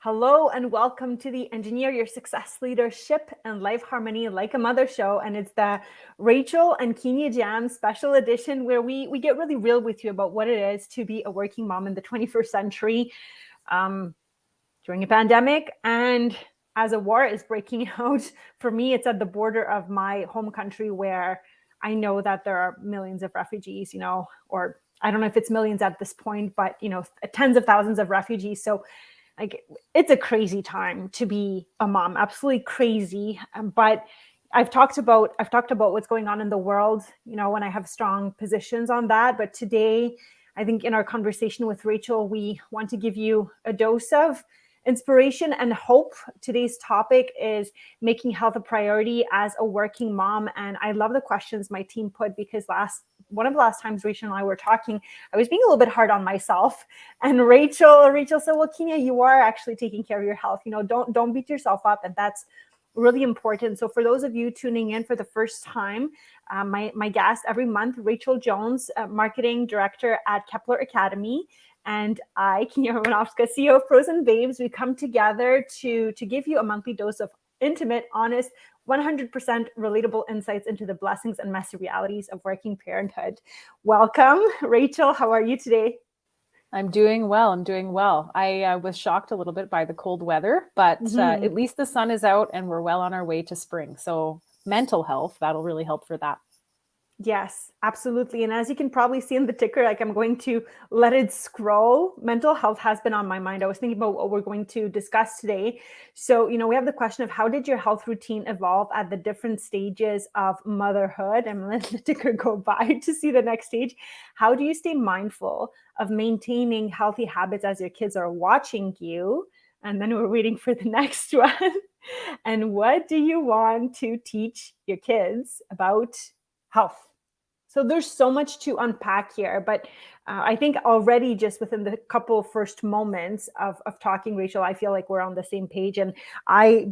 Hello and welcome to the Engineer Your Success Leadership and Life Harmony Like a Mother show. And it's the Rachel and Kinia Jam special edition where we get really real with you about what it is to be a working mom in the 21st century during a pandemic. And as a war is breaking out, for me, it's at the border of my home country where I know that there are millions of refugees, or I don't know if it's millions at this point, but, tens of thousands of refugees. So it's a crazy time to be a mom, absolutely crazy. But I've talked about what's going on in the world, when I have strong positions on that. But today, I think in our conversation with Rachel, we want to give you a dose of inspiration and hope. Today's topic is making health a priority as a working mom. And I love the questions my team put because one of the last times Rachel and I were talking, I was being a little bit hard on myself. And Rachel said, well, Kinia, you are actually taking care of your health. Don't beat yourself up. And that's really important. So for those of you tuning in for the first time, my guest every month, Rachel Jones, marketing director at Kepler Academy, and I, Kinia Romanowska, CEO of Pros&Babes, we come together to give you a monthly dose of intimate, honest, 100% relatable insights into the blessings and messy realities of working parenthood. Welcome, Rachel. How are you today? I'm doing well. I was shocked a little bit by the cold weather, but at least the sun is out and we're well on our way to spring. So mental health, that'll really help for that. Yes, absolutely. And as you can probably see in the ticker, I'm going to let it scroll. Mental health has been on my mind. I was thinking about what we're going to discuss today. So, we have the question of how did your health routine evolve at the different stages of motherhood? I'm going to let the ticker go by to see the next stage. How do you stay mindful of maintaining healthy habits as your kids are watching you? And then we're waiting for the next one. And what do you want to teach your kids about health? So there's so much to unpack here, but I think already just within the couple first moments of talking, Rachel, I feel like we're on the same page. And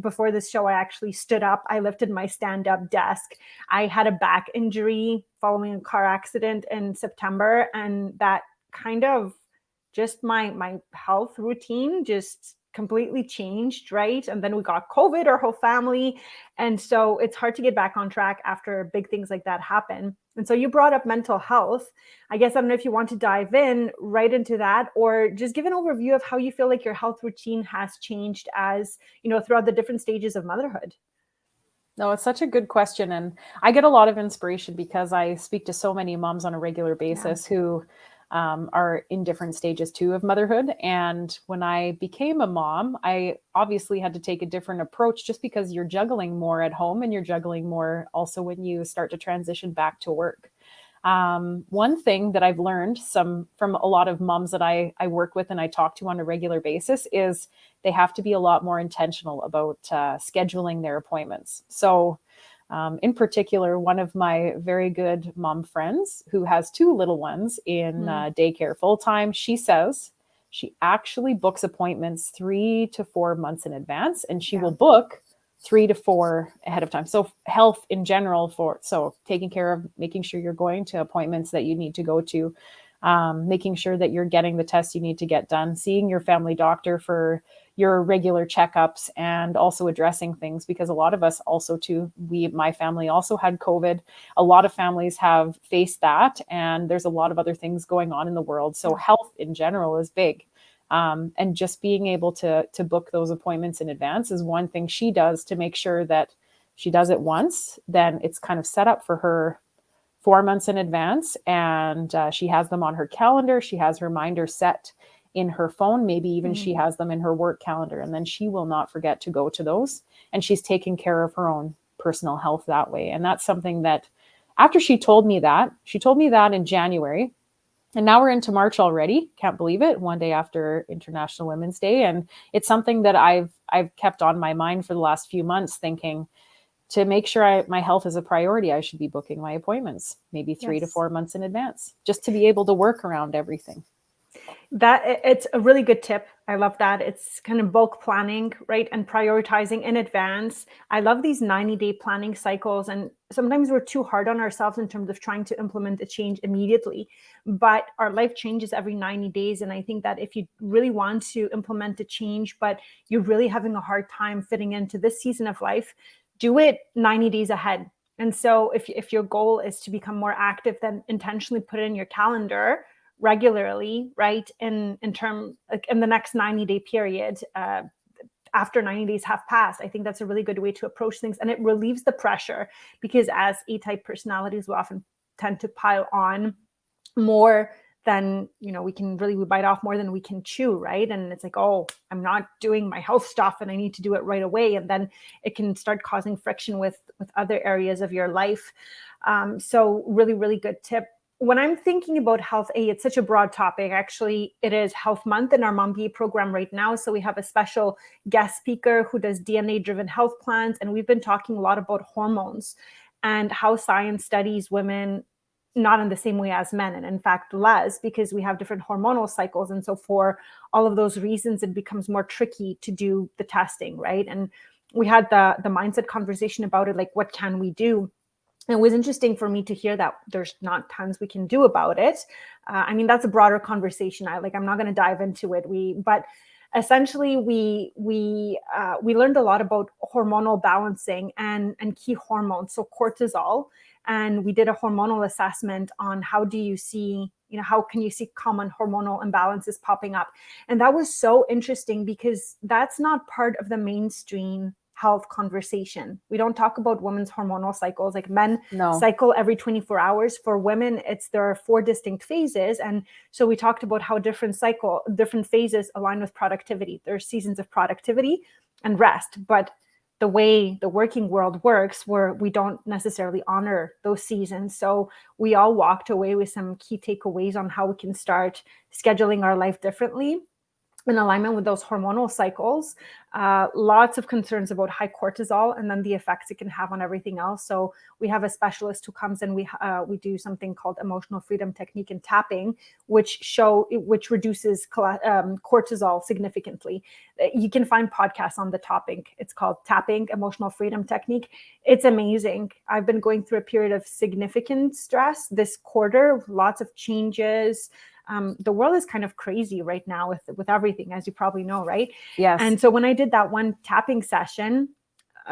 before this show, I actually stood up. I lifted my stand-up desk. I had a back injury following a car accident in September, and that kind of just my health routine just completely changed, right? And then we got COVID, our whole family. And so it's hard to get back on track after big things like that happen. And so you brought up mental health. I guess I don't know if you want to dive in right into that or just give an overview of how you feel like your health routine has changed as, throughout the different stages of motherhood. No, it's such a good question. And I get a lot of inspiration because I speak to so many moms on a regular basis who are in different stages too of motherhood. And when I became a mom, I obviously had to take a different approach just because you're juggling more at home and you're juggling more also when you start to transition back to work. One thing that I've learned from a lot of moms that I work with and I talk to on a regular basis is they have to be a lot more intentional about scheduling their appointments. So in particular, one of my very good mom friends who has two little ones in daycare full-time, she says she actually books appointments 3 to 4 months in advance, and she will book 3 to 4 ahead of time. So health in general, so taking care of making sure you're going to appointments that you need to go to, making sure that you're getting the tests you need to get done, seeing your family doctor for your regular checkups, and also addressing things because a lot of us also too, my family also had COVID. A lot of families have faced that, and there's a lot of other things going on in the world. So health in general is big. And just being able to book those appointments in advance is one thing she does to make sure that she does it once, then it's kind of set up for her 4 months in advance, and she has them on her calendar. She has reminders set in her phone, maybe even she has them in her work calendar, and then she will not forget to go to those. And she's taking care of her own personal health that way. And that's something that after she told me that in January, and now we're into March already. Can't believe it. One day after International Women's Day. And it's something that I've kept on my mind for the last few months, thinking to make sure my health is a priority, I should be booking my appointments maybe 3 to 4 months in advance, just to be able to work around everything. It's a really good tip. I love that. It's kind of bulk planning, right? And prioritizing in advance. I love these 90-day planning cycles. And sometimes we're too hard on ourselves in terms of trying to implement a change immediately. But our life changes every 90 days. And I think that if you really want to implement a change, but you're really having a hard time fitting into this season of life, do it 90 days ahead. And so if your goal is to become more active, then intentionally put it in your calendar regularly, right? In term, like in the next 90-day period, after 90 days have passed. I think that's a really good way to approach things, and it relieves the pressure, because as A-type personalities, we often tend to pile on more than, we bite off more than we can chew, right? And it's like, oh, I'm not doing my health stuff and I need to do it right away. And then it can start causing friction with other areas of your life. So really, really good tip. When I'm thinking about health, it's such a broad topic. Actually, it is Health Month in our Mom BA program right now. So we have a special guest speaker who does DNA-driven health plans. And we've been talking a lot about hormones and how science studies women not in the same way as men, and in fact less, because we have different hormonal cycles. And so for all of those reasons, it becomes more tricky to do the testing, right? And we had the mindset conversation about it, like, what can we do? And it was interesting for me to hear that there's not tons we can do about it. I mean, that's a broader conversation. I'm not going to dive into it. But essentially, we learned a lot about hormonal balancing and key hormones, so cortisol. And we did a hormonal assessment on how can you see common hormonal imbalances popping up. And that was so interesting, because that's not part of the mainstream health conversation. We don't talk about women's hormonal cycles. Like, men cycle every 24 hours. For women, there are 4 distinct phases. And so we talked about how different phases align with productivity. There's seasons of productivity and rest, but the way the working world works, where we don't necessarily honor those seasons. So we all walked away with some key takeaways on how we can start scheduling our life differently in alignment with those hormonal cycles. Lots of concerns about high cortisol and then the effects it can have on everything else. So we have a specialist who comes and we do something called emotional freedom technique and tapping, which reduces cortisol significantly. You can find podcasts on the topic. It's called Tapping Emotional Freedom Technique. It's amazing. I've been going through a period of significant stress this quarter, lots of changes. The world is kind of crazy right now with everything, as you probably know, right? Yes. And so when I did that one tapping session,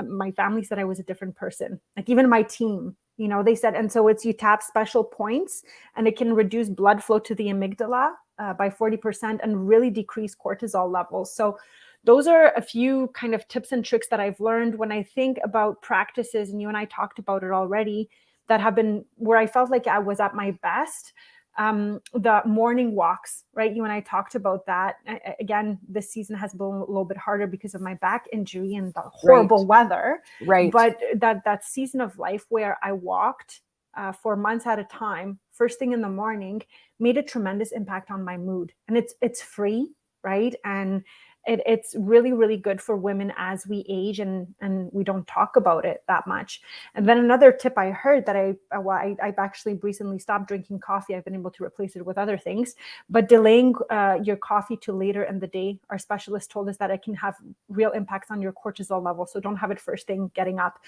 my family said I was a different person. Like, even my team, they said, and so you tap special points, and it can reduce blood flow to the amygdala by 40% and really decrease cortisol levels. So those are a few kind of tips and tricks that I've learned when I think about practices, and you and I talked about it already, that have been where I felt like I was at my best. The morning walks, right? You and I talked about that. Again, this season has been a little bit harder because of my back injury and the horrible weather. Right. But that season of life where I walked for months at a time, first thing in the morning, made a tremendous impact on my mood. And it's free, right? And it's really, really good for women as we age, and we don't talk about it that much. And then another tip I heard that I've actually recently stopped drinking coffee. I've been able to replace it with other things, but delaying your coffee to later in the day. Our specialist told us that it can have real impacts on your cortisol level. So don't have it first thing getting up.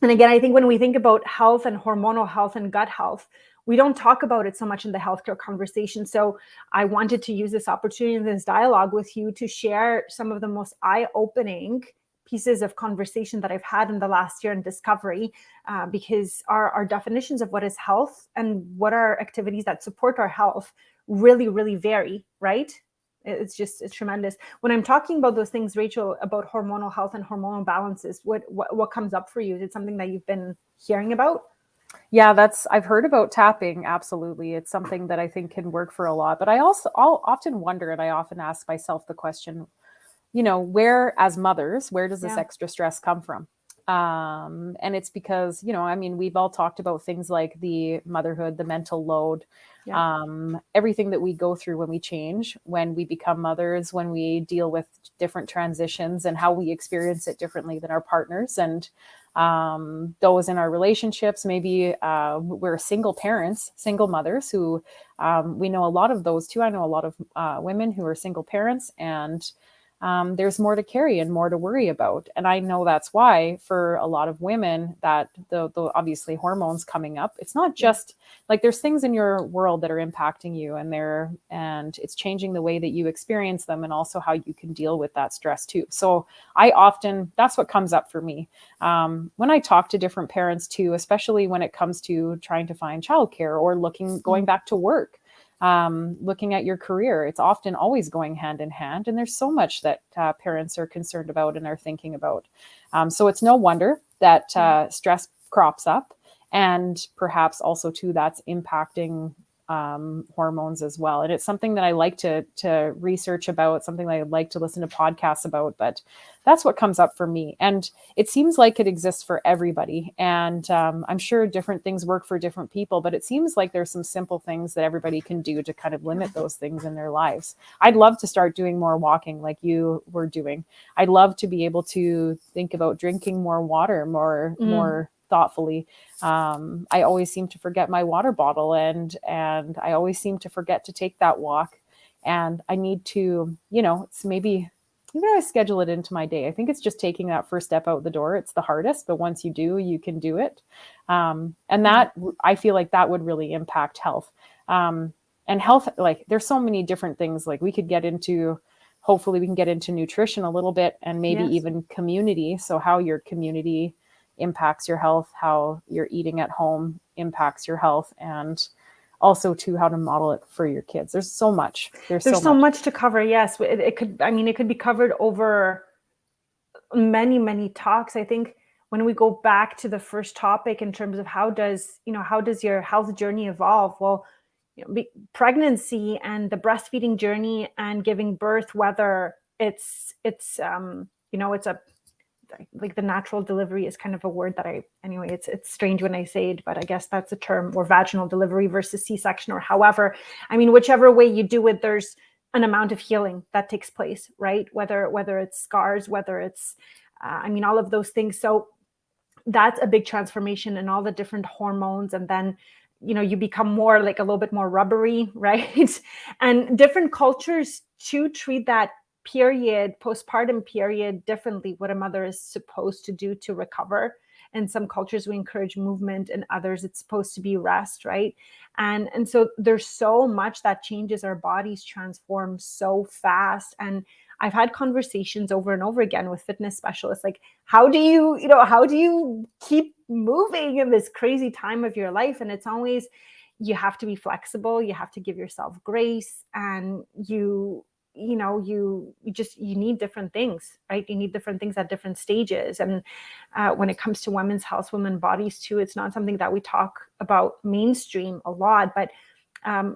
And again, I think when we think about health and hormonal health and gut health, we don't talk about it so much in the healthcare conversation. So I wanted to use this opportunity in this dialogue with you to share some of the most eye-opening pieces of conversation that I've had in the last year in discovery, because our definitions of what is health and what are activities that support our health really, really vary, right? It's tremendous. When I'm talking about those things, Rachel, about hormonal health and hormonal balances, what comes up for you? Is it something that you've been hearing about? Yeah, I've heard about tapping. Absolutely. It's something that I think can work for a lot, but I'll often wonder, and I often ask myself the question, as mothers, where does this extra stress come from? And it's because, we've all talked about things like the motherhood, the mental load, everything that we go through when we change, when we become mothers, when we deal with different transitions, and how we experience it differently than our partners. And those in our relationships. Maybe we're single parents, single mothers who we know a lot of those too. I know a lot of women who are single parents, and there's more to carry and more to worry about. And I know that's why for a lot of women that the obviously hormones coming up, it's not just like there's things in your world that are impacting you, and it's changing the way that you experience them and also how you can deal with that stress too. So that's what comes up for me. When I talk to different parents too, especially when it comes to trying to find childcare or going back to work, looking at your career, it's often always going hand in hand. And there's so much that parents are concerned about and are thinking about. So it's no wonder that stress crops up, and perhaps also too, that's impacting hormones as well. And it's something that I like to research about, something that I like to listen to podcasts about, but that's what comes up for me. And it seems like it exists for everybody. And I'm sure different things work for different people, but it seems like there's some simple things that everybody can do to kind of limit those things in their lives. I'd love to start doing more walking like you were doing. I'd love to be able to think about drinking more water, more thoughtfully. I always seem to forget my water bottle, and I always seem to forget to take that walk. And I need to, it's maybe I schedule it into my day. I think it's just taking that first step out the door. It's the hardest, but once you do, you can do it. And that, I feel like that would really impact health. And health, like there's so many different things, like hopefully we can get into nutrition a little bit, and maybe even community. So how your community impacts your health, how you're eating at home impacts your health, and also too how to model it for your kids. There's so much. There's so much to cover. Yes, it could be covered over many, many talks. I think when we go back to the first topic in terms of how does your health journey evolve? Well, pregnancy and the breastfeeding journey and giving birth, whether it's like the natural delivery is kind of a word that it's strange when I say it, but I guess that's a term, or vaginal delivery versus C-section, or however, whichever way you do it, there's an amount of healing that takes place, right? Whether it's scars, whether it's, all of those things. So that's a big transformation in all the different hormones. And then, you become more like a little bit more rubbery, right? And different cultures too treat that postpartum period differently, what a mother is supposed to do to recover. In some cultures we encourage movement, and others it's supposed to be rest, right? And so there's so much that changes. Our bodies transform so fast. And I've had conversations over and over again with fitness specialists, like, how do you keep moving in this crazy time of your life? And it's always, you have to be flexible, you have to give yourself grace, and you need different things, right? You need different things at different stages. And when it comes to women's health, women's bodies too, it's not something that we talk about mainstream a lot. But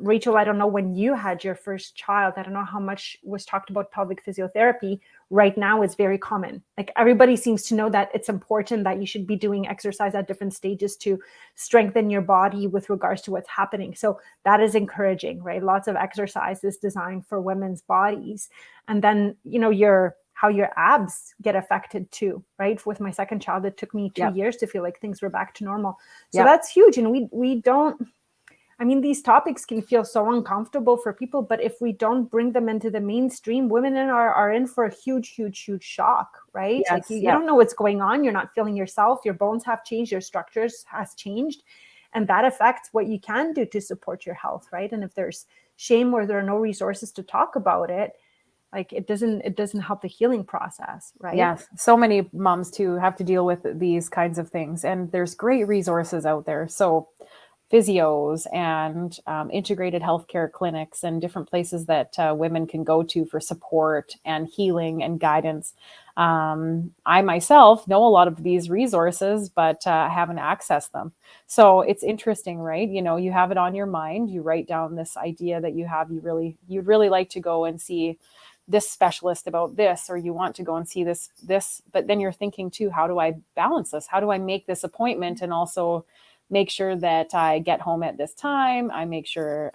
Rachel, I don't know when you had your first child, I don't know how much was talked about pelvic physiotherapy. Right now it's very common. Like, everybody seems to know that it's important that you should be doing exercise at different stages to strengthen your body with regards to what's happening. So that is encouraging, right? Lots of exercises designed for women's bodies. And then, how your abs get affected too, right? With my second child, it took me 2 years to feel like things were back to normal. So that's huge. And we don't, these topics can feel so uncomfortable for people, but if we don't bring them into the mainstream, women are in for a huge, huge, huge shock, right? Yes, like you don't know what's going on. You're not feeling yourself. Your bones have changed. Your structures has changed. And that affects what you can do to support your health, right? And if there's shame or there are no resources to talk about it, like it doesn't help the healing process, right? Yes. So many moms too have to deal with these kinds of things. And there's great resources out there. So physios and integrated healthcare clinics and different places that women can go to for support and healing and guidance. I myself know a lot of these resources, but I haven't accessed them. So it's interesting, right? You have it on your mind. You write down this idea that you'd really like to go and see this specialist about this, or you want to go and see this, but then you're thinking too, how do I balance this? How do I make this appointment and also make sure that I get home at this time. I make sure,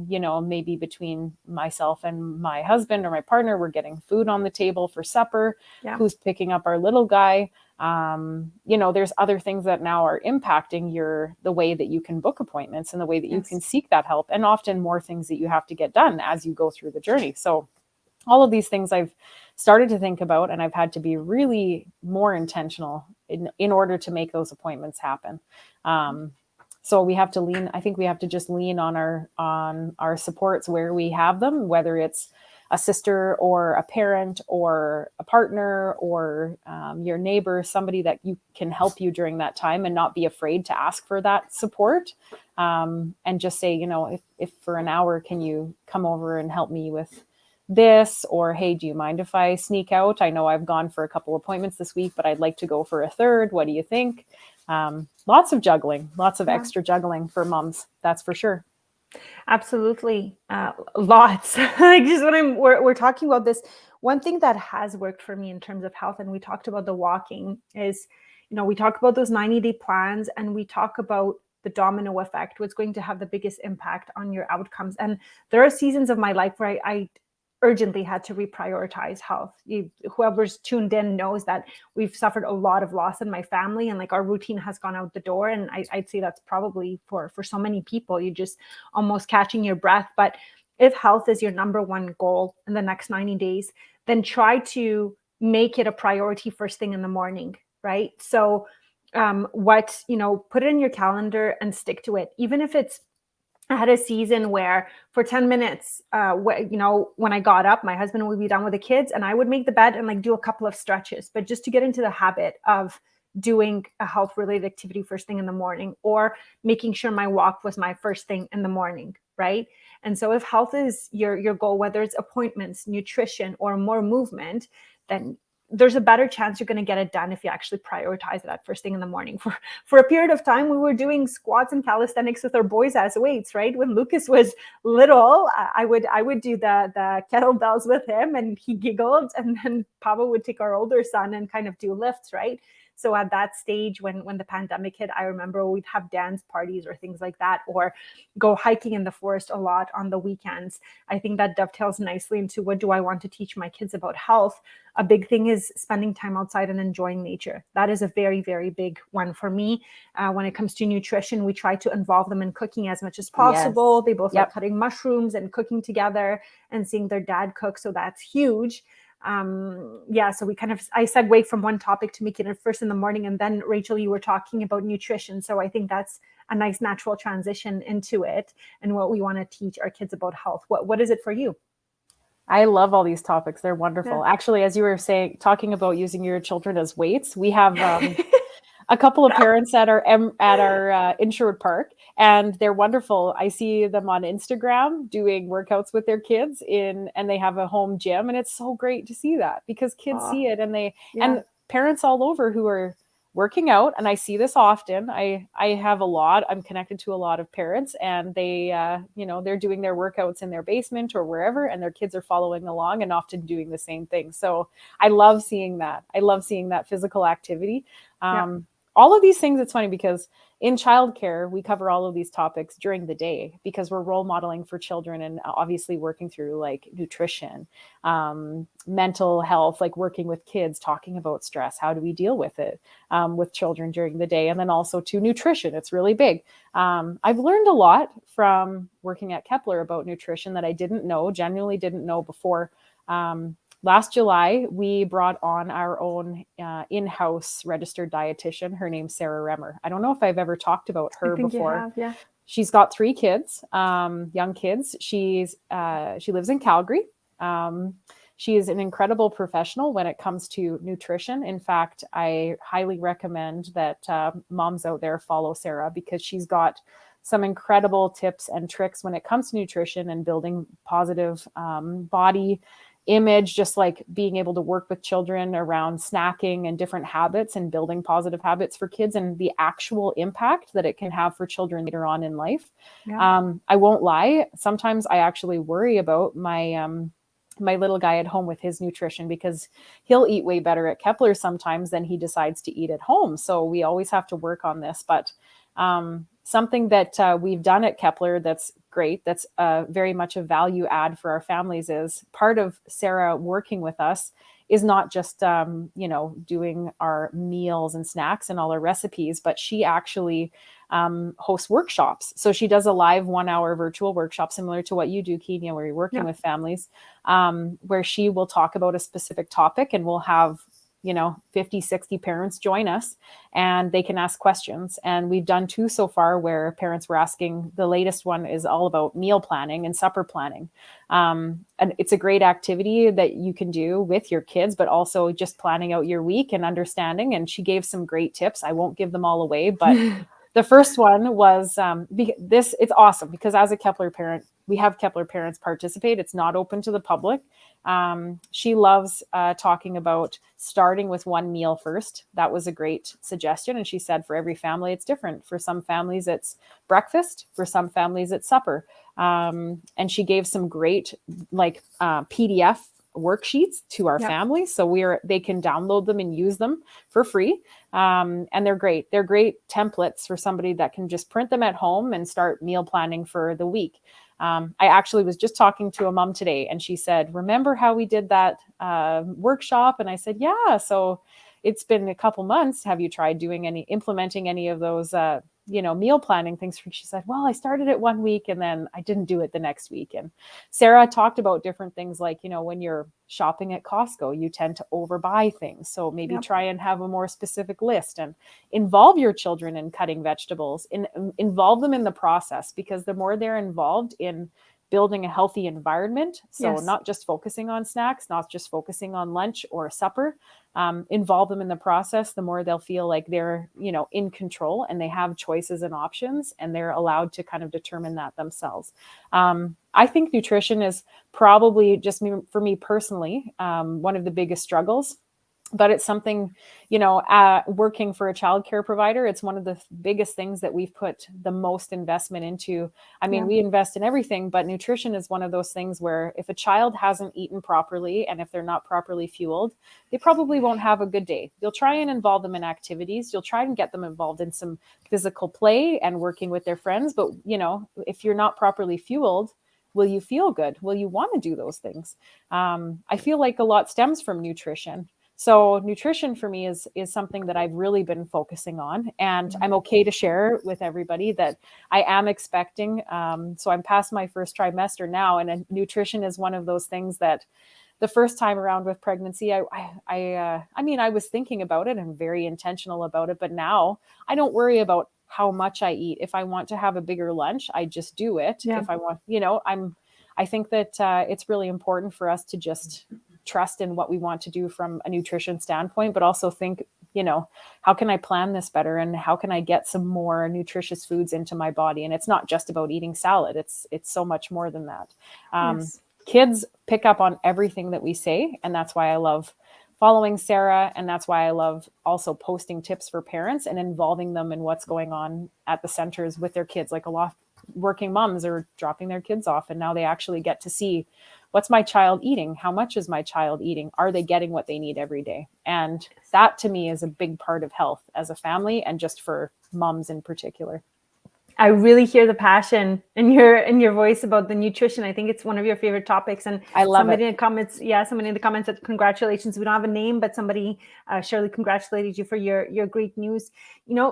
maybe between myself and my husband or my partner, we're getting food on the table for supper. Yeah. Who's picking up our little guy? There's other things that now are impacting the way that you can book appointments and the way that you can seek that help, and often more things that you have to get done as you go through the journey. So all of these things I've started to think about, and I've had to be really more intentional in order to make those appointments happen. So we have to I think we have to just lean on our supports where we have them, whether it's a sister or a parent or a partner or your neighbor, somebody that you can help you during that time, and not be afraid to ask for that support. And just say, if for an hour, can you come over and help me with this? Or, hey, do you mind if I sneak out? I know I've gone for a couple appointments this week, but I'd like to go for a third. What do you think? Lots of juggling, lots of extra juggling for moms. That's for sure. Absolutely. Lots. Like, just when we're talking about this, one thing that has worked for me in terms of health, and we talked about the walking, is, we talk about those 90-day plans, and we talk about the domino effect, what's going to have the biggest impact on your outcomes. And there are seasons of my life where I urgently had to reprioritize health. Whoever's tuned in knows that we've suffered a lot of loss in my family, and like our routine has gone out the door. And I'd say that's probably for so many people, you just almost catching your breath. But if health is your number one goal in the next 90 days, then try to make it a priority first thing in the morning, right? So put it in your calendar and stick to it. Even if I had a season where for 10 minutes, when I got up, my husband would be done with the kids, and I would make the bed and like do a couple of stretches, but just to get into the habit of doing a health related activity first thing in the morning, or making sure my walk was my first thing in the morning. Right. And so if health is your goal, whether it's appointments, nutrition, or more movement, then there's a better chance you're going to get it done if you actually prioritize that first thing in the morning. For a period of time, we were doing squats and calisthenics with our boys as weights, right? When Lucas was little, I would do the kettlebells with him, and he giggled, and then Papa would take our older son and kind of do lifts, right? So at that stage, when the pandemic hit, I remember we'd have dance parties or things like that, or go hiking in the forest a lot on the weekends. I think that dovetails nicely into what do I want to teach my kids about health. A big thing is spending time outside and enjoying nature. That is a very, very big one for me. When it comes to nutrition, we try to involve them in cooking as much as possible. Yes. They both like cutting mushrooms and cooking together and seeing their dad cook. So that's huge. So I segue from one topic to making it first in the morning. And then Rachel, you were talking about nutrition. So I think that's a nice natural transition into it and what we want to teach our kids about health. What is it for you? I love all these topics. They're wonderful. Yeah. Actually, as you were talking about using your children as weights, we have a couple of parents at our insured park, and they're wonderful. I see them on Instagram doing workouts with their kids and they have a home gym, and it's so great to see that, because kids see it, and and parents all over who are working out. And I see this often. I'm connected to a lot of parents, and they, they're doing their workouts in their basement or wherever, and their kids are following along and often doing the same thing. So I love seeing that. I love seeing that physical activity. All of these things, it's funny because in childcare, we cover all of these topics during the day because we're role modeling for children, and obviously working through like nutrition, mental health, like working with kids, talking about stress. How do we deal with it with children during the day? And then also to nutrition. It's really big. I've learned a lot from working at Kepler about nutrition that I genuinely didn't know before. Last July, we brought on our own in-house registered dietitian. Her name's Sarah Remmer. I don't know if I've ever talked about her before. You have, yeah. She's got 3 kids, young kids. She lives in Calgary. She is an incredible professional when it comes to nutrition. In fact, I highly recommend that moms out there follow Sarah, because she's got some incredible tips and tricks when it comes to nutrition and building positive body image, just like being able to work with children around snacking and different habits and building positive habits for kids, and the actual impact that it can have for children later on in life. I won't lie. Sometimes I actually worry about my little guy at home with his nutrition, because he'll eat way better at Kepler sometimes than he decides to eat at home. So we always have to work on this. But Something that we've done at Kepler that's great, that's very much a value add for our families, is part of Sarah working with us is not just doing our meals and snacks and all our recipes, but she actually hosts workshops. So she does a live 1 hour virtual workshop similar to what you do, Kinia, where you're working with families, where she will talk about a specific topic, and we'll have 50, 60 parents join us, and they can ask questions. And we've done 2 so far where parents were asking. The latest one is all about meal planning and supper planning. And it's a great activity that you can do with your kids, but also just planning out your week and understanding. And she gave some great tips. I won't give them all away, but the first one was it's awesome because as a Kepler parent, we have Kepler parents participate. It's not open to the public. She loves talking about starting with one meal first. That was a great suggestion. And she said for every family, it's different. For some families, it's breakfast. For some families, it's supper. And she gave some great PDF worksheets to our families. So they can download them and use them for free. And they're great. They're great templates for somebody that can just print them at home and start meal planning for the week. I actually was just talking to a mom today, and she said, remember how we did that workshop? And I said, yeah. So it's been a couple months. Have you tried implementing any of those, meal planning things? She said, well, I started it 1 week and then I didn't do it the next week. And Sarah talked about different things like, when you're shopping at Costco, you tend to overbuy things. So maybe try and have a more specific list and involve your children in cutting vegetables, involve them in the process, because the more they're involved in building a healthy environment. So not just focusing on snacks, not just focusing on lunch or supper, involve them in the process, the more they'll feel like they're, in control and they have choices and options, and they're allowed to kind of determine that themselves. I think nutrition is probably for me personally, one of the biggest struggles. But it's something, working for a childcare provider, it's one of the biggest things that we've put the most investment into. I mean, we invest in everything, but nutrition is one of those things where if a child hasn't eaten properly and if they're not properly fueled, they probably won't have a good day. You'll try and involve them in activities. You'll try and get them involved in some physical play and working with their friends. But, if you're not properly fueled, will you feel good? Will you want to do those things? I feel like a lot stems from nutrition. So nutrition for me is something that I've really been focusing on, and I'm okay to share with everybody that I am expecting. So I'm past my first trimester now, and nutrition is one of those things that the first time around with pregnancy, I was thinking about it and very intentional about it, but now I don't worry about how much I eat. If I want to have a bigger lunch, I just do it. If I want, I think that it's really important for us to just trust in what we want to do from a nutrition standpoint, but also think, how can I plan this better, and how can I get some more nutritious foods into my body? And it's not just about eating salad. It's so much more than that. Kids pick up on everything that we say. And that's why I love following Sarah. And that's why I love also posting tips for parents and involving them in what's going on at the centers with their kids. Like a lot of working moms are dropping their kids off, and now they actually get to see, what's my child eating? How much is my child eating? Are they getting what they need every day? And that to me is a big part of health as a family, and just for moms in particular. I really hear the passion in your voice about the nutrition. I think it's one of your favorite topics. And I love somebody in the comments said, congratulations. We don't have a name, but somebody, Shirley, congratulated you for your great news.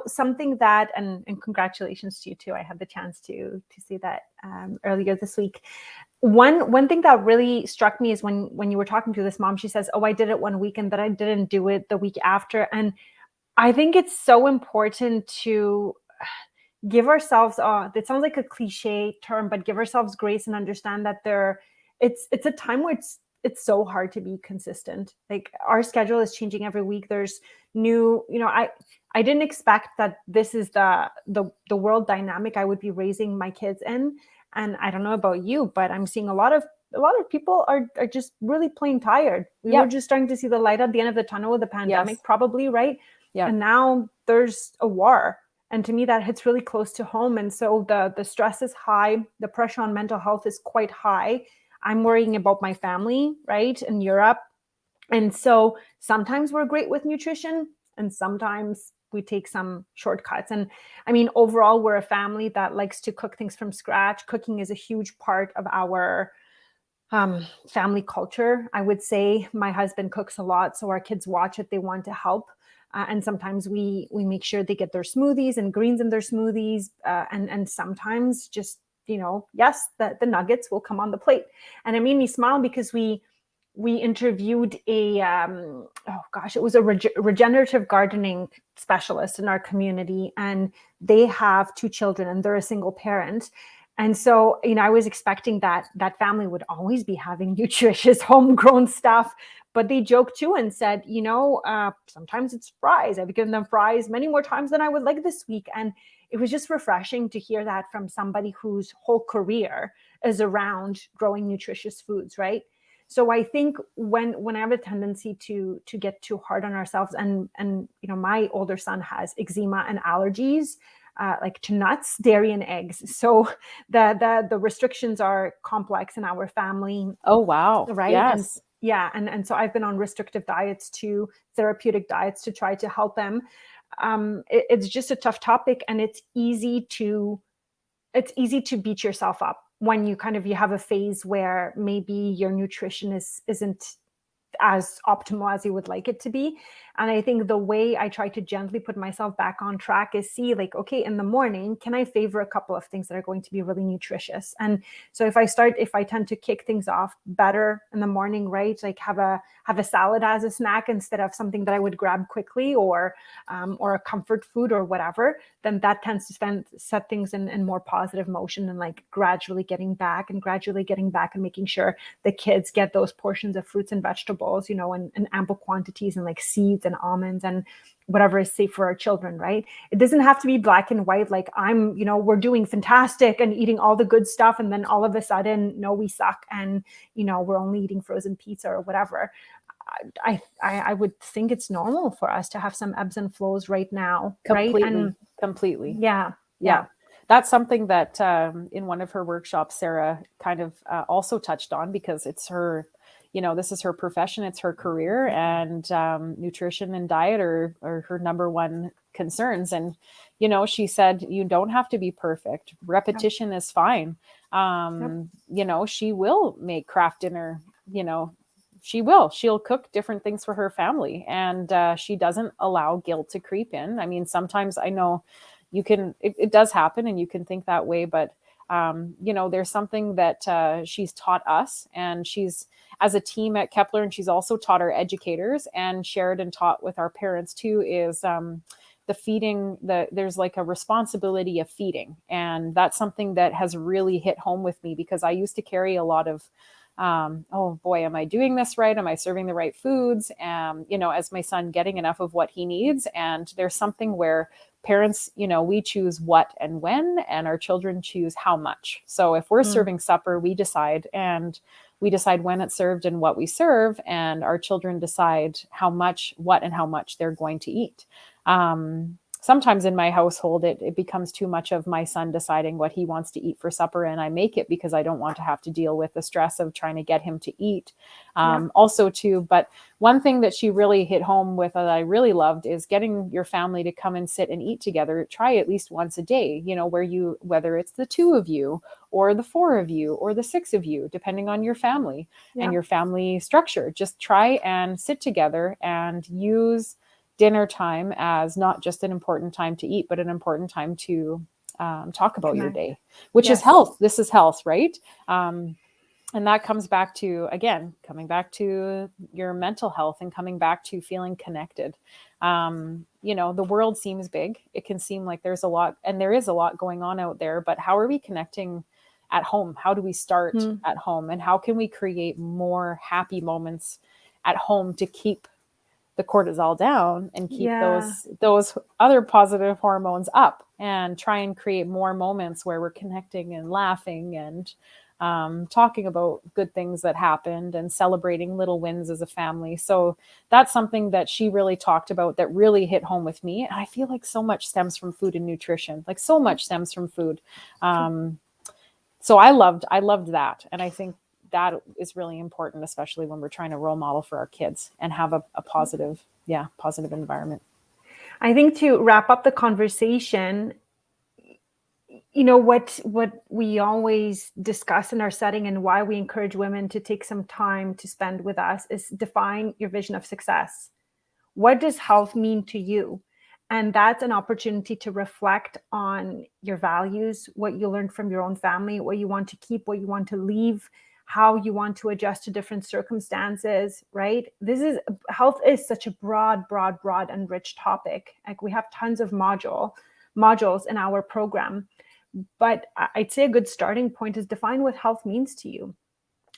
Something that, and congratulations to you too. I had the chance to see that earlier this week. One thing that really struck me is when you were talking to this mom, she says, oh, I did it 1 week and then I didn't do it the week after. And I think it's so important to give ourselves, it sounds like a cliche term, but give ourselves grace and understand that it's a time where it's so hard to be consistent. Like our schedule is changing every week. There's new, I didn't expect that this is the world dynamic I would be raising my kids in. And I don't know about you, but I'm seeing a lot of people are just really plain tired. We were just starting to see the light at the end of the tunnel with the pandemic, probably, right? Yeah. And now there's a war. And to me, that hits really close to home. And so the stress is high. The pressure on mental health is quite high. I'm worrying about my family, right, in Europe. And so sometimes we're great with nutrition, and sometimes we take some shortcuts. And I mean, overall, we're a family that likes to cook things from scratch. Cooking is a huge part of our family culture. I would say my husband cooks a lot, so our kids watch it. They want to help. And sometimes we make sure they get their smoothies and greens in their smoothies. And sometimes just, yes, the nuggets will come on the plate. And it made me smile because we interviewed it was a regenerative gardening specialist in our community, and they have 2 children and they're a single parent. And so, I was expecting that family would always be having nutritious homegrown stuff, but they joked too and said, sometimes it's fries. I've given them fries many more times than I would like this week. And it was just refreshing to hear that from somebody whose whole career is around growing nutritious foods, right? So I think when I have a tendency to get too hard on ourselves, and my older son has eczema and allergies, like to nuts, dairy, and eggs. So the restrictions are complex in our family. Oh, wow. Right. Yes. And so I've been on restrictive diets too, therapeutic diets to try to help them. It's just a tough topic, and it's easy to beat yourself up when you have a phase where maybe your nutrition isn't as optimal as you would like it to be. And I think the way I try to gently put myself back on track is see, like, okay, in the morning, can I favor a couple of things that are going to be really nutritious? And so if I tend to kick things off better in the morning, right? Like have a salad as a snack instead of something that I would grab quickly, or a comfort food or whatever, then that tends to set things in more positive motion, and like gradually getting back and making sure the kids get those portions of fruits and vegetables, in ample quantities, and like seeds and almonds and whatever is safe for our children, right? It doesn't have to be black and white. Like we're doing fantastic and eating all the good stuff, and then all of a sudden, no, we suck, and we're only eating frozen pizza or whatever. I would think it's normal for us to have some ebbs and flows right now, Completely, right? And completely. Yeah. That's something that in one of her workshops, Sarah kind of also touched on, because it's her, this is her profession, it's her career, and nutrition and diet are her number one concerns. And, she said, you don't have to be perfect. Repetition is fine. She will make craft dinner, she'll cook different things for her family, and she doesn't allow guilt to creep in. I mean, sometimes I know it does happen, and you can think that way, but there's something that she's taught us, and she's as a team at Kepler, and she's also taught our educators and shared and taught with our parents too, is the feeding, there's like a responsibility of feeding. And that's something that has really hit home with me, because I used to carry a lot of oh boy, am I doing this right? Am I serving the right foods? As my son getting enough of what he needs? And there's something where parents, we choose what and when, and our children choose how much. So if we're serving supper, we decide when it's served and what we serve, and our children decide what and how much they're going to eat. Sometimes in my household, it becomes too much of my son deciding what he wants to eat for supper, and I make it because I don't want to have to deal with the stress of trying to get him to eat. Also too, but one thing that she really hit home with that I really loved is getting your family to come and sit and eat together. Try at least once a day, whether it's the 2 of you or the 4 of you or the 6 of you, depending on your family and your family structure. Just try and sit together and use dinner time as not just an important time to eat, but an important time to talk about your day, which is health. This is health, right? And that comes back to, again, coming back to your mental health and coming back to feeling connected. The world seems big. It can seem like there's a lot, and there is a lot going on out there, but how are we connecting at home? How do we start at home? And how can we create more happy moments at home to keep the cortisol down and keep those other positive hormones up, and try and create more moments where we're connecting and laughing and talking about good things that happened and celebrating little wins as a family. So that's something that she really talked about that really hit home with me. And I feel like so much stems from food and nutrition, like so much stems from food. So I loved that. And I think that is really important, especially when we're trying to role model for our kids and have a positive environment. I think to wrap up the conversation, what we always discuss in our setting and why we encourage women to take some time to spend with us is define your vision of success. What does health mean to you? And that's an opportunity to reflect on your values, what you learned from your own family, what you want to keep, what you want to leave, how you want to adjust to different circumstances, right? Health is such a broad and rich topic. Like, we have tons of modules in our program. But I'd say a good starting point is define what health means to you.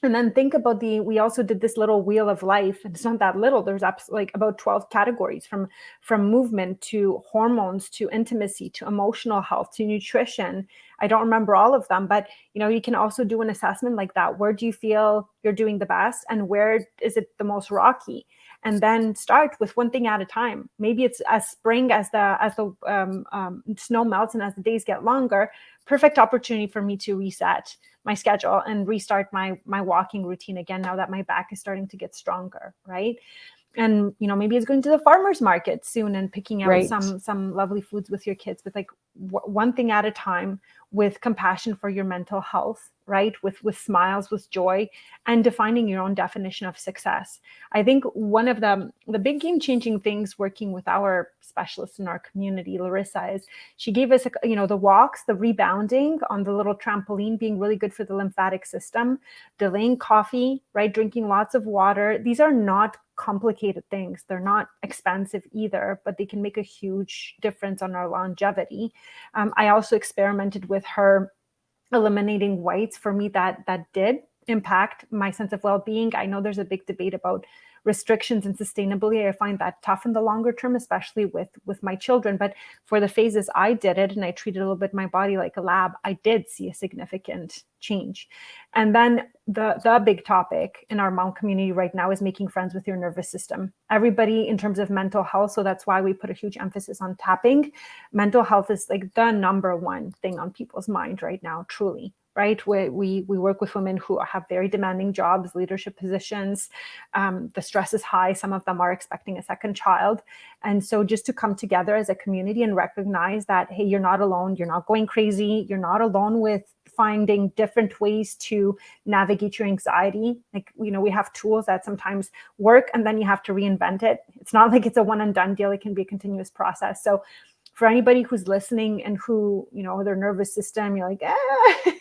And then think about we also did this little wheel of life, and it's not that little. There's like about 12 categories, from movement to hormones to intimacy to emotional health to nutrition. I don't remember all of them, but you can also do an assessment like that. Where do you feel you're doing the best, and where is it the most rocky? And then start with one thing at a time. Maybe it's as spring, as the snow melts and as the days get longer, perfect opportunity for me to reset my schedule and restart my walking routine again, now that my back is starting to get stronger, right? And maybe it's going to the farmer's market soon and picking out some lovely foods with your kids, with like one thing at a time, with compassion for your mental health, right? With smiles, with joy, and defining your own definition of success. I think one of the big game-changing things working with our specialists in our community, Larissa, is she gave us the walks, the rebounding on the little trampoline being really good for the lymphatic system, delaying coffee, right? Drinking lots of water. These are not complicated things. They're not expensive either, but they can make a huge difference on our longevity. I also experimented with her eliminating whites. For me, that did impact my sense of well-being. I know there's a big debate about restrictions and sustainability. I find that tough in the longer term, especially with my children. But for the phases I did it, and I treated a little bit my body like a lab, I did see a significant change. And then the big topic in our mom community right now is making friends with your nervous system. Everybody, in terms of mental health, so that's why we put a huge emphasis on tapping. Mental health is like the number one thing on people's mind right now, truly. Right? We work with women who have very demanding jobs, leadership positions. The stress is high. Some of them are expecting a second child. And so just to come together as a community and recognize that, hey, you're not alone. You're not going crazy. You're not alone with finding different ways to navigate your anxiety. Like, we have tools that sometimes work and then you have to reinvent it. It's not like it's a one and done deal. It can be a continuous process. So for anybody who's listening and who, their nervous system, you're like,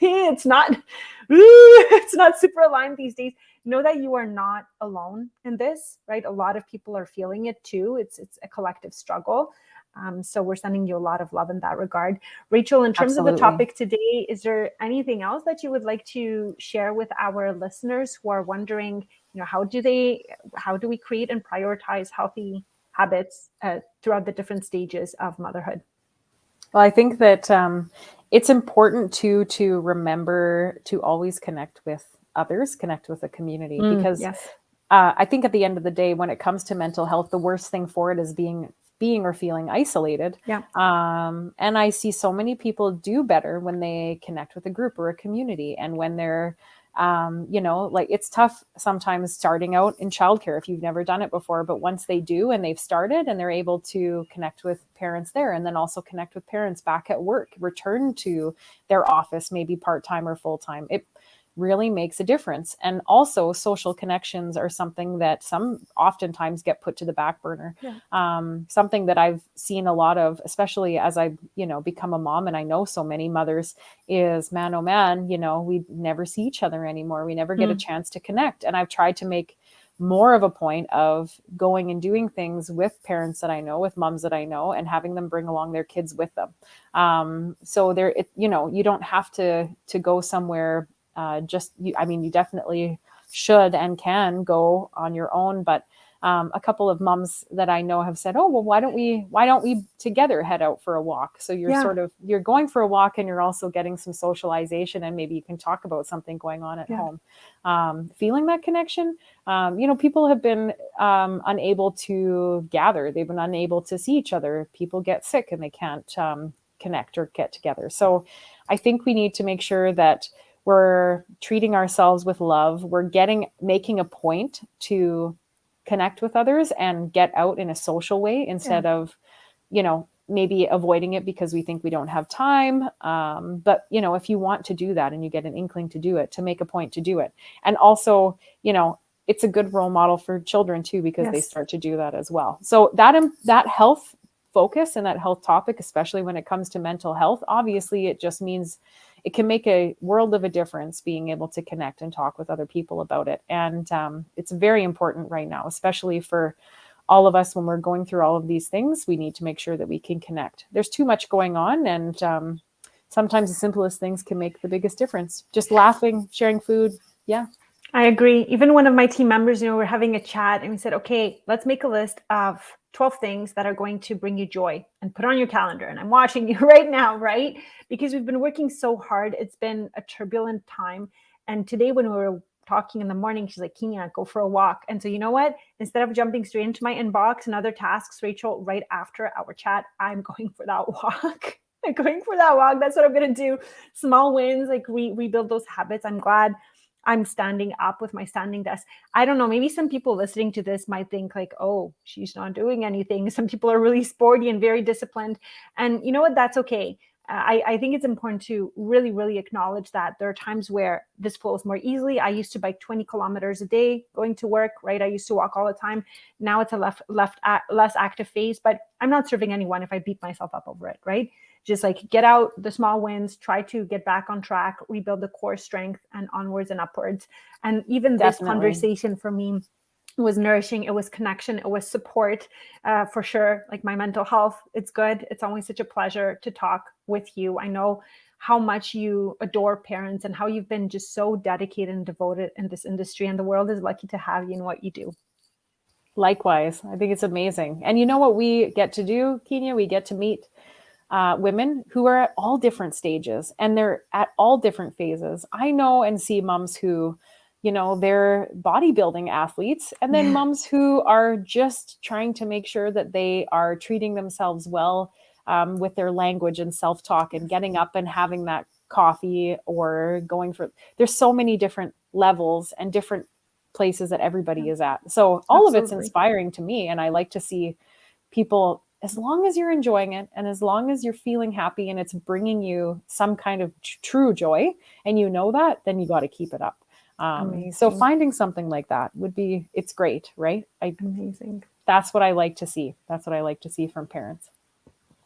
it's not super aligned these days. Know that you are not alone in this, right? A lot of people are feeling it too. It's a collective struggle. So we're sending you a lot of love in that regard. Rachel, in terms of the topic today, is there anything else that you would like to share with our listeners who are wondering, how do we create and prioritize healthy habits throughout the different stages of motherhood? Well, I think that it's important to remember to always connect with others, connect with the community, because yes. I think at the end of the day, when it comes to mental health, the worst thing for it is being or feeling isolated. Yeah. And I see so many people do better when they connect with a group or a community, and when they're like, it's tough sometimes starting out in childcare if you've never done it before, but once they do and they've started and they're able to connect with parents there, and then also connect with parents back at work, return to their office, maybe part-time or full-time, it really makes a difference. And also social connections are something that oftentimes get put to the back burner. Yeah. Something that I've seen a lot of, especially as I, become a mom, and I know so many mothers, is man, oh man, we never see each other anymore. We never get a chance to connect. And I've tried to make more of a point of going and doing things with parents that I know, with moms that I know, and having them bring along their kids with them. So there, you don't have to go somewhere. You definitely should and can go on your own, but a couple of moms that I know have said, oh, well, why don't we together head out for a walk? So you're going for a walk and you're also getting some socialization, and maybe you can talk about something going on at home. Feeling that connection. People have been unable to gather. They've been unable to see each other. People get sick and they can't connect or get together. So I think we need to make sure that we're treating ourselves with love. We're making a point to connect with others and get out in a social way instead of, maybe avoiding it because we think we don't have time. But, if you want to do that and you get an inkling to do it, to make a point to do it. And also, it's a good role model for children too, because they start to do that as well. So that health focus and that health topic, especially when it comes to mental health, obviously it just means it can make a world of a difference being able to connect and talk with other people about it. And it's very important right now, especially for all of us when we're going through all of these things. We need to make sure that we can connect. There's too much going on, and sometimes the simplest things can make the biggest difference. Just laughing, sharing food. Yeah. I agree. Even one of my team members, we're having a chat and we said, okay, let's make a list of 12 things that are going to bring you joy and put on your calendar. And I'm watching you right now, right? Because we've been working so hard. It's been a turbulent time. And today when we were talking in the morning, she's like, Kinia, go for a walk. And so you know what? Instead of jumping straight into my inbox and other tasks, Rachel, right after our chat, I'm going for that walk. I'm going for that walk. That's what I'm going to do. Small wins, like we build those habits. I'm glad I'm standing up with my standing desk. I don't know, maybe some people listening to this might think like, oh, she's not doing anything. Some people are really sporty and very disciplined. And you know what? That's okay. I think it's important to really, really acknowledge that there are times where this flows more easily. I used to bike 20 kilometers a day going to work, right? I used to walk all the time. Now it's a less active phase, but I'm not serving anyone if I beat myself up over it, right? Just like get out the small wins, try to get back on track, rebuild the core strength, and onwards and upwards. And even this conversation for me was nourishing. It was connection. It was support, for sure. Like my mental health, it's good. It's always such a pleasure to talk with you. I know how much you adore parents and how you've been just so dedicated and devoted in this industry. And the world is lucky to have you in what you do. Likewise. I think it's amazing. And you know what we get to do, Kinia? We get to meet women who are at all different stages and they're at all different phases. I know and see moms who, they're bodybuilding athletes, and then moms who are just trying to make sure that they are treating themselves well with their language and self-talk and getting up and having that coffee or there's so many different levels and different places that everybody is at. So all of it's inspiring to me. And I like to see people, as long as you're enjoying it and as long as you're feeling happy and it's bringing you some kind of true joy and that, then you got to keep it up. So finding something like that it's great, right? Amazing. That's what I like to see. That's what I like to see from parents.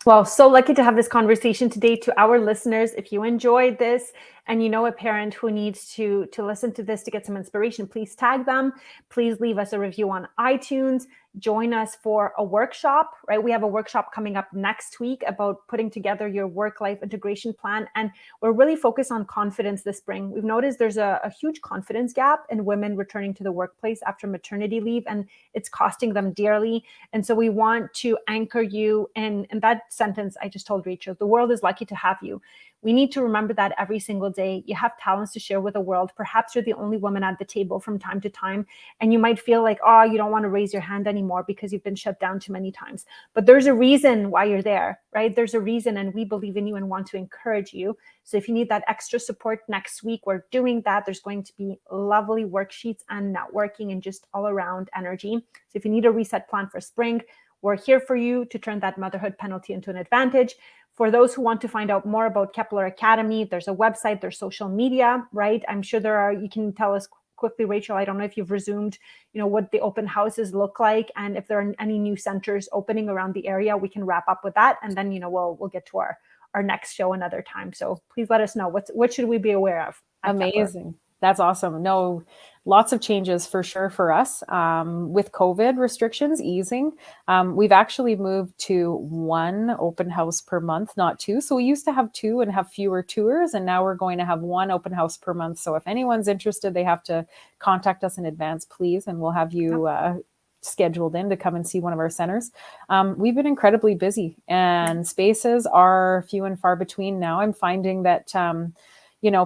Well, so lucky to have this conversation today. To our listeners, if you enjoyed this and you know a parent who needs to listen to this to get some inspiration, please tag them. Please leave us a review on iTunes. Join us for a workshop, right? We have a workshop coming up next week about putting together your work-life integration plan. And we're really focused on confidence this spring. We've noticed there's a huge confidence gap in women returning to the workplace after maternity leave, and it's costing them dearly. And so we want to anchor you in that sentence I just told Rachel. The world is lucky to have you. We need to remember that every single day. You have talents to share with the world. Perhaps you're the only woman at the table from time to time, and you might feel like, oh, you don't want to raise your hand anymore because you've been shut down too many times. But there's a reason why you're there, right? There's a reason, and we believe in you and want to encourage you. So if you need that extra support next week, we're doing that. There's going to be lovely worksheets and networking and just all around energy. So if you need a reset plan for spring, we're here for you to turn that motherhood penalty into an advantage. For those who want to find out more about Kepler Academy, there's a website, there's social media, right? I'm sure you can tell us quickly, Rachel, I don't know if you've resumed, what the open houses look like. And if there are any new centers opening around the area, we can wrap up with that. And then, we'll get to our next show another time. So please let us know what should we be aware of? Amazing. Kepler? That's awesome. No, lots of changes for sure for us with COVID restrictions easing. We've actually moved to 1 open house per month, not 2. So we used to have 2 and have fewer tours. And now we're going to have 1 open house per month. So if anyone's interested, they have to contact us in advance, please. And we'll have you scheduled in to come and see one of our centers. We've been incredibly busy and spaces are few and far between now. I'm finding that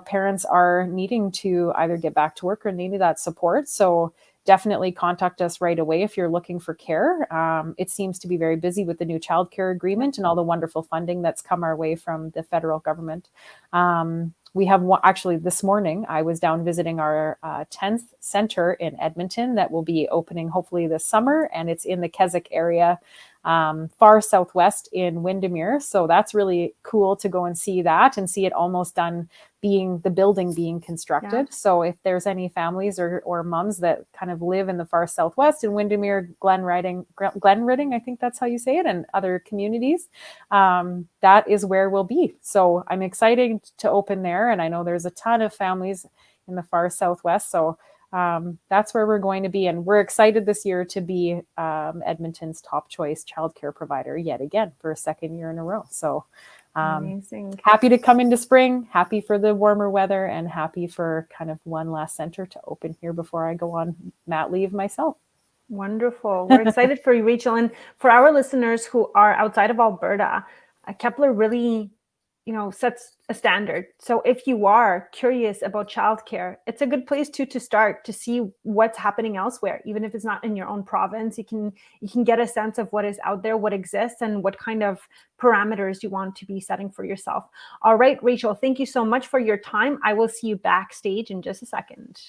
parents are needing to either get back to work or needing that support. So definitely contact us right away if you're looking for care. It seems to be very busy with the new childcare agreement and all the wonderful funding that's come our way from the federal government. We have actually this morning, I was down visiting our 10th center in Edmonton that will be opening hopefully this summer, and it's in the Keswick area. far southwest in Windermere. So that's really cool to go and see that and see it almost done, the building being constructed. Yeah. So if there's any families or moms that kind of live in the far southwest in Windermere, Glenridding, I think that's how you say it, and other communities, that is where we'll be. So I'm excited to open there. And I know there's a ton of families in the far southwest. So that's where we're going to be. And we're excited this year to be Edmonton's top choice childcare provider yet again for a second year in a row. So amazing. Happy to come into spring, happy for the warmer weather, and happy for kind of one last center to open here before I go on mat leave myself. Wonderful. We're excited for you, Rachel. And for our listeners who are outside of Alberta, Kepler really, sets a standard. So if you are curious about childcare, it's a good place to start to see what's happening elsewhere. Even if it's not in your own province, you can get a sense of what is out there, what exists, and what kind of parameters you want to be setting for yourself. All right, Rachel, thank you so much for your time. I will see you backstage in just a second.